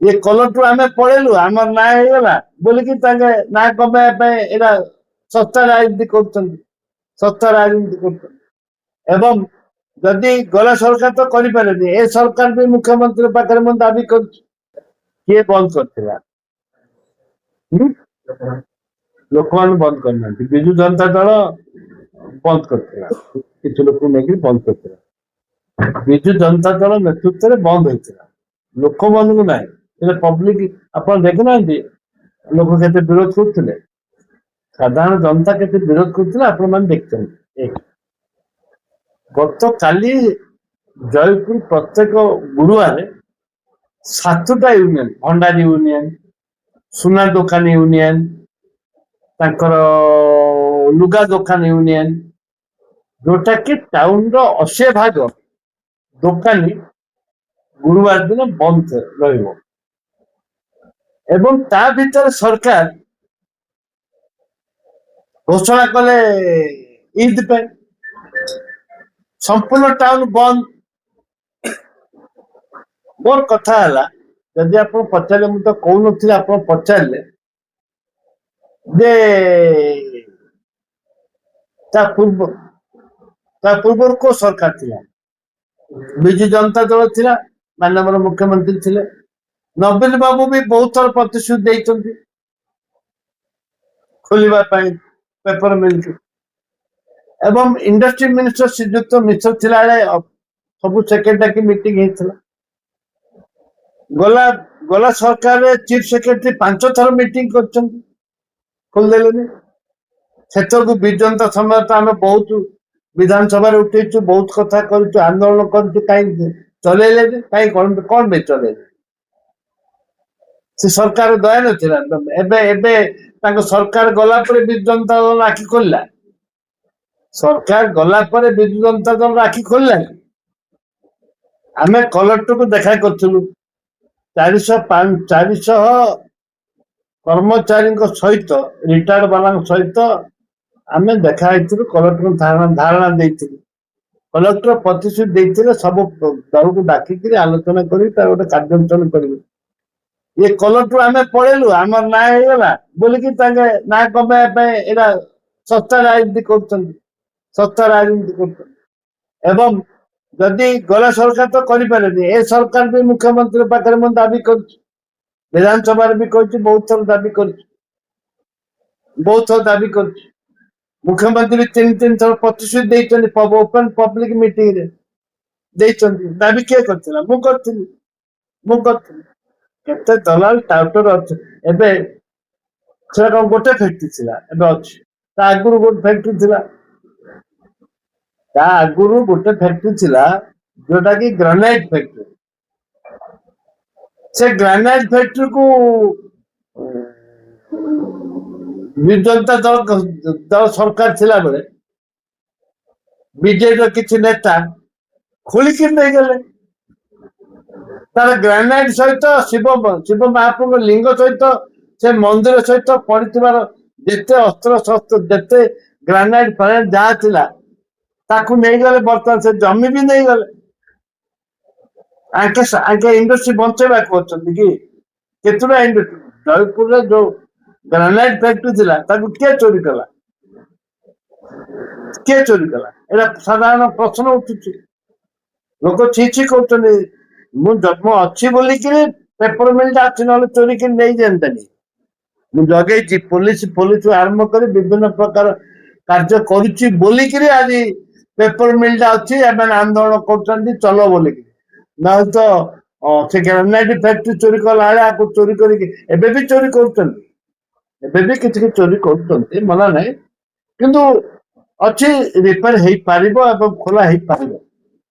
ये कलटू आम पलैलु आम ना होगा बोलिकी ना कमाया एटा सस्ता राजनीति सस्ता राजनीति कर जदि गला सरकार तो करें ए सरकार भी मुख्यमंत्री पाखे मुझे दाबी कर किए बंद कर लोक मान बंद करना विजु जनता दल बंद कर लोक नहीं बंद कर विजु जनता दल नेतृत्व में बंद होता लोक मान को ना पब्लिक आप देखना लोक के विरोध करते साधारण जनता के विरोध करते आपण देखते गत काली जयपुर प्रत्येक गुरुवार 7टा यूनियन भंडारी यूनियन सुना दुकान यूनियन लुगा दुकान यूनियन जोटा कि टाउन 80% दुकानी गुरुवार दिन बंद एवं ता भीतर सरकार घोषणा कले ईद पे संपूर्ण टाउन बंद मोर कथा है जदि आप पचारे मुझे तो कौन नी आप पचारे पूर्व को सरकार थिला विजु जनता दल थिला माननीय मुख्यमंत्री थिले नवीन बाबू भी बहुत थर प्रतिश्रुति देइछन्ति खोलिबा पई पेपर मिल एवं इंडस्ट्री मिनिस्टर श्रीजुक्त मिश्र थिला सब सेक्रेटरी की मीटिंग होता गला गला सरकार चीफ सेक्रेटरी 5 थर मीटिंग खोलदेले को विजंता समय तो आम बहुत विधानसभा उठेचु बहुत कथा कर आंदोलन कर चलेले कहीं कौन भी चले से सरकार दया ना सरकार गला विजु जनता दल आखि खोलला सरकार गला विजु जनता दल आखि खोलला आम कलेक्टर को देखा करूँ 400 कर्मचारी सहित रिटायर्ड वाला सहित आम देखा कलेक्टर धारणा कलेक्टर प्रतिश्रुति देते सब दल को डाकिक आलोचना कर गोटे कार्यानुष्ठान करेंगे ये कलेक्टर आम पलैलु आम ना होगा बोलिकी ना कमाया एटा सस्ता राजनीति सस्ता राजनीति कर जदि गला सरकार तो करें ए सरकार भी मुख्यमंत्री पाखे मुझे दाबी कर विधानसभा भी कही बहुत थर दाबी कर मुख्यमंत्री 3 थर प्रतिश्रुति देते ओपन पब्लिक मीटिंग दाबी किए करते दलाल टाउटर अच्छे गोटे फैक्ट्री थी आगुरी गोटे फैक्ट्री थी आगुरी गोटे फैक्ट्री थिला जोटा कि ग्रेनाइट फैक्ट्री से ग्रेनाइट फैक्ट्री को जनता दल सरकार थिला बेले बीजेपी किसी नेता खोलिक नहीं गले तार ग्रेनाइट सहित शिव महाप्रभु लिंग सहित से मंदिर सहित पड़े जिते अस्त्र शस्त्र जिते ग्रेनाइट फैनाइट जहाँ थिला ताकू नहीं गले बर्तमान से जमी भी नहीं गले आगे इंडस्ट्री बंचेबा कि केतुरा इंडस्ट्री जयपुर जो ग्रेनाइट फैक्ट्री थिला ताकू किए चोरी कला एटा साधारण प्रश्न उठुची लोक छी कहते जन्म अच्छी बोलिक पेपर मिल अच्छी ना चोरी कर नहीं जानतानी मुझे जगेची पुलिस आरंभ कर विभिन्न प्रकार कार्य करुच्ची बोलिक आज पेपर मिल अच्छी आंदोलन कर चलो बोलिक ना तो से ग्रेनाइट फैक्ट्री चोरी कला चोरी कर चोरी कर चोरी कर मना ना किंतु अच्छी रिपेयर हो पार खोला हो पार